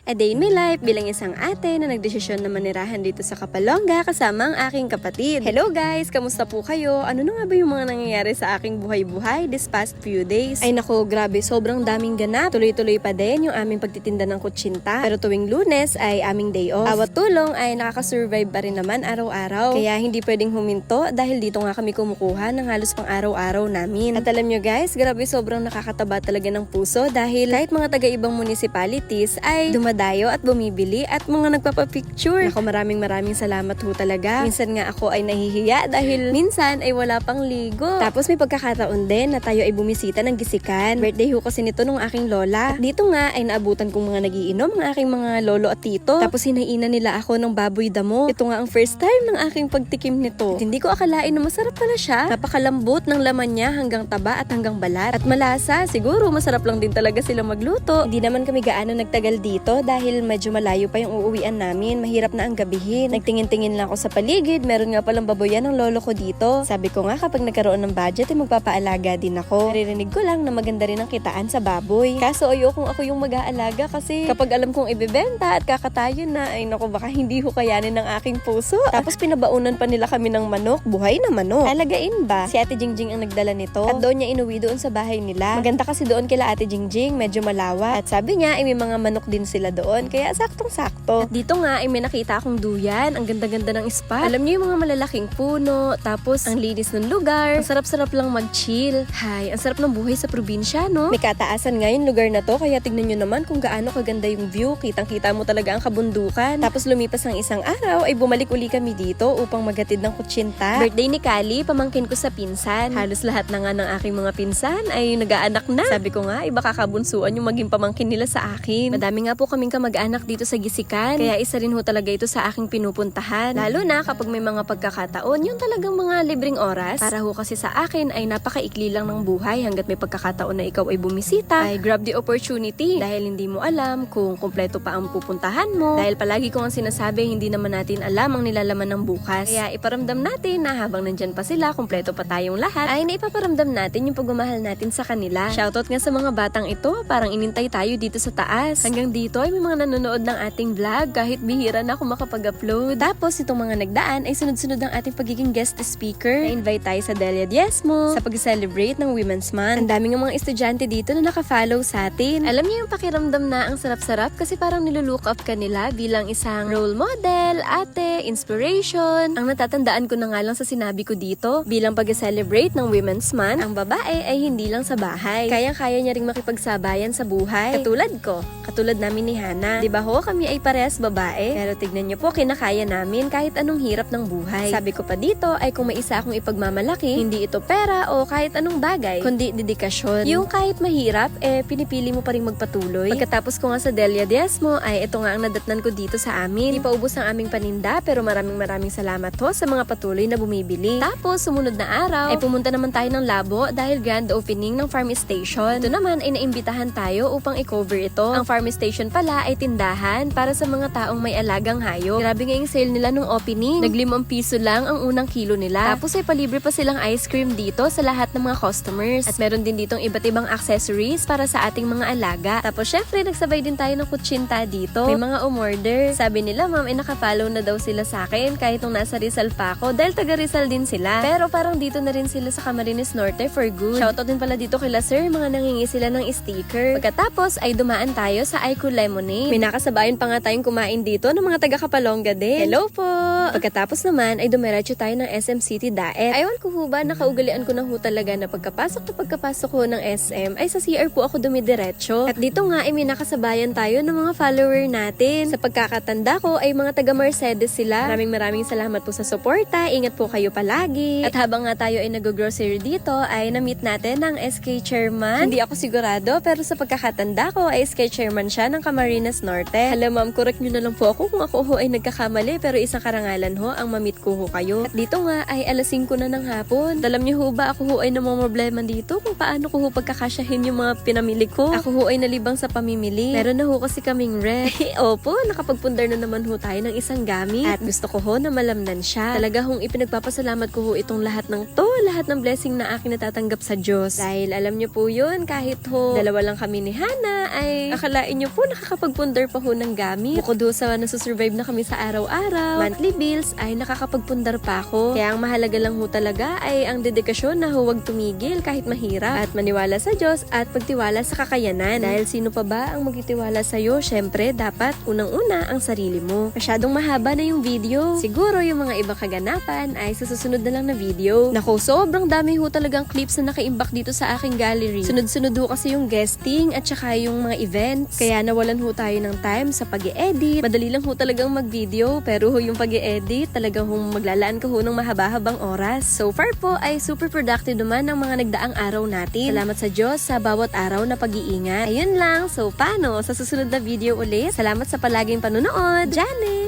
A day in my life bilang isang ate na nagdesisyon na manirahan dito sa Kapalonga kasama ang aking kapatid. Hello guys! Kamusta po kayo? Ano na nga ba yung mga nangyayari sa aking buhay-buhay this past few days? Ay nako, grabe, sobrang daming ganap. Tuloy-tuloy pa din yung aming pagtitinda ng kutsinta. Pero tuwing Lunes ay aming day off. Awat tulong ay nakaka-survive pa rin naman araw-araw. Kaya hindi pwedeng huminto dahil dito nga kami kumukuha ng halos pang araw-araw namin. At alam nyo guys, grabe, sobrang nakakataba talaga ng puso dahil kahit mga taga-ibang municipalities ay dumadayo at bumibili at mga nagpapapicture. Ako, maraming salamat ho talaga. Minsan nga ako ay nahihiya dahil minsan ay wala pang ligo. Tapos may pagkakataon din na tayo ay bumisita ng Gisikan. Birthday ho kasi nito nung aking lola. At dito nga ay naabutan kong mga nagiinom ng aking mga lolo at tito. Tapos hinainan nila ako ng baboy damo. Ito nga ang first time ng aking pagtikim nito. At hindi ko akalain na masarap pala siya. Napakalambot ng laman niya hanggang taba at hanggang balat. At malasa, siguro masarap lang din talaga sila magluto. Hindi naman kami gaano nagtagal dito dahil medyo malayo pa yung uuwian namin. Mahirap na ang gabihin. Nagtingin-tingin lang ako sa paligid. Meron nga palang baboyan ng lolo ko dito. Sabi ko nga kapag nagkaroon ng budget ay magpapaalaga din ako. Naririnig ko lang na maganda rin ang kitaan sa baboy. Kaso ayokong ako yung mag-aalaga kasi kapag alam kong ibebenta at kakatayo na, ay naku, baka hindi ho kayanin ng aking puso. Tapos pinabaunan pa nila kami ng manok. Buhay na manok. Alagain ba? Si Ate Jingjing ang nagdala nito. At doon niya inuwi doon sa bahay nila. Maganda kasi doon kila Ate Jingjing. Medyo malawa. At sabi niya ay may mga manok din sila doon. Kaya saktong-sakto. At dito nga ay may nakita akong duyan. Ang ganda-ganda ng spot. Alam niyo yung mga malalaking puno. Tapos ang linis ng lugar. Ang sarap-sarap lang mag-chill. Hay, ang sarap ng buhay sa probinsya, no? May kataasan nga yung lugar na to. Kaya tignan nyo naman kung gaano kaganda yung view. Kitang-kita mo talaga ang kabundukan. Tapos lumipas ang isang araw ay bumalik uli kami dito upang maghatid ng kutsinta. Birthday ni Kali, pamangkin ko sa pinsan. Halos lahat na nga ng aking mga pinsan ay nag-aanak na. Sabi ko nga, iba kakabunsuan yung maging pamangkin nila sa akin. Madami nga po kaming kamag-anak dito sa Gisikan. Kaya isa rin ho talaga ito sa aking pinupuntahan. Lalo na kapag may mga pagkakataon, yung talagang mga libreng oras. Para ho kasi sa akin ay napakaikli lang ng buhay hanggat may pagkakataon na ikaw ay bumisita. Ay grab the opportunity dahil hindi mo alam kung kumpleto pa ang pupuntahan mo. Dahil palagi ko ang sinasabi, hindi naman natin alam ang nilalaman ng bukas. Kaya iparamdam natin na habang nandyan pa sila, kumpleto pa tayong lahat, ay naipaparamdam natin yung pagmamahal natin sa kanila. Shoutout nga sa mga batang ito, parang inintay tayo dito sa taas. Hanggang dito ay may mga nanonood ng ating vlog kahit bihira na ako makapag-upload. Tapos itong mga nagdaan ay sunod-sunod ang ating pagiging guest speaker. Na-invite tayo sa Delia Diezmo sa pag-celebrate ng Women's Month. Ang daming mga estudyante dito na naka-follow sa atin. Alam niyo yung pakiramdam na ang sarap-sarap kasi parang nilulook up ka nila bilang isang role model, ate, inspiration. Ang natatandaan ko na nga lang sa sinabi ko dito, bilang pag-celebrate ng Women's Month, ang babae ay hindi lang sa bahay. Kayang-kaya niya ring makipagsabayan sa buhay. Katulad ko, katulad namin ni Hana. Diba ho, kami ay parehas babae. Pero tignan niyo po, kinakaya namin kahit anong hirap ng buhay. Sabi ko pa dito ay kung may isa akong ipagmamalaki, hindi ito pera o kahit anong bagay, kundi dedikasyon. Yung kahit mahirap, pinipili mo pa rin magpatuloy. Pagkatapos ko nga sa Delia Diezmo, ay ito nga ang nadatnan ko dito sa amin. Di pa ubos ang aming paninda, pero maraming salamat ho sa mga patuloy na bumibili. Tapos, sumunod na araw, ay pumunta naman tayo ng Labo dahil grand opening ng Farm Station. Ito naman ay naimbitahan tayo upang i-cover ito. Ang Farm Station pala ay tindahan para sa mga taong may alagang hayop. Grabe nga yung sale nila nung opening. Nag-5 piso lang ang unang kilo nila. Tapos ay palibre pa silang ice cream dito sa lahat ng mga customers. At meron din ditong iba't ibang accessories para sa ating mga alaga. Tapos syempre, nagsabay din tayo ng kutsinta dito. May mga umorder. Sabi nila, ma'am, ay naka-follow na daw sila sa akin kahit nung nasa Rizal pa ako dahil taga Rizal din sila. Pero parang dito na rin sila sa Camarines Norte for good. Shoutout din pala dito kila sir, mga nangingi sila ng sticker. Pagkatapos ay dumaan tayo sa Aiko Lemonade. May nakasabayan pa nga tayong kumain dito ng mga taga Kapalonga din. Hello po! Pagkatapos naman ay dumiretso tayo ng SM City Daet. Aywan ko ho ba, nakaugalian ko na ho talaga na pagkapasok ko ng SM ay sa CR po ako dumidiretso. At dito nga ay may nakasabayan tayo ng mga follower natin. Sa pagkakatanda ko ay mga taga Mercedes sila. Maraming salamat po sa suporta. Ingat po kayo palagi. At habang nga tayo ay nag-grocery dito ay na-meet natin ang SK Chairman. Hindi ako sigurado pero sa pagkakatanda ko ay SK Chairman siya ng Camarines Norte. Hala ma'am, correct nyo na lang po ako kung ako ho ay nagkakamali pero isang karangalan ho ang ma-meet ko ho kayo. At dito nga ay alas 5 na ng hapon. Alam niyo ho ba ako ho ay namomroblema dito kung paano ko ho pagkakasyahin yung mga pinamili ko. Ako ho ay nalibang sa pamimili. Meron na ho kasi kaming ref. Opo, nakapagpundar na naman ho tayo ng isang gamit. At gusto ko ho na malamnan siya. Talaga hong ipinagpapasalamat ko ho itong lahat ng to, lahat ng blessing na akin natatanggap sa Diyos. Dahil alam niyo po yun, kahit ho dalawa lang kami ni Hana, ay akalain niyo po nakakapagpundar pa ho ng gamit. Bukod ho sa nasusurvive na kami sa araw-araw, monthly bills ay nakakapagpundar pa ako. Kaya ang mahalaga lang ho talaga ay ang dedikasyon na huwag tumigil kahit mahirap at maniwala sa Diyos at pagtiwala sa kakayanan. Dahil sino pa ba ang magtitiwala sa'yo? Syempre, dapat unang-una ang sarili mo. Masyadong mahaba na yung video. Siguro yung mga ibang kaganapan ay sa susunod na lang na video. Nako, sobrang dami ho talagang clips na nakaimbak dito sa aking gallery. Sunod-sunod ho kasi yung guesting at saka yung mga events. Kaya nawalan ho tayo ng time sa pag-e-edit. Madali lang ho talagang mag-video, pero ho yung pag-e-edit, talagang ho maglalaan ka ho ng mahaba-habang oras. So far po ay super productive naman ang mga nagdaang araw natin. Salamat sa Diyos sa bawat araw na pag-iingat. Ayun lang. So paano? Sa susunod na video ulit. Salamat sa palaging panonood. Janet!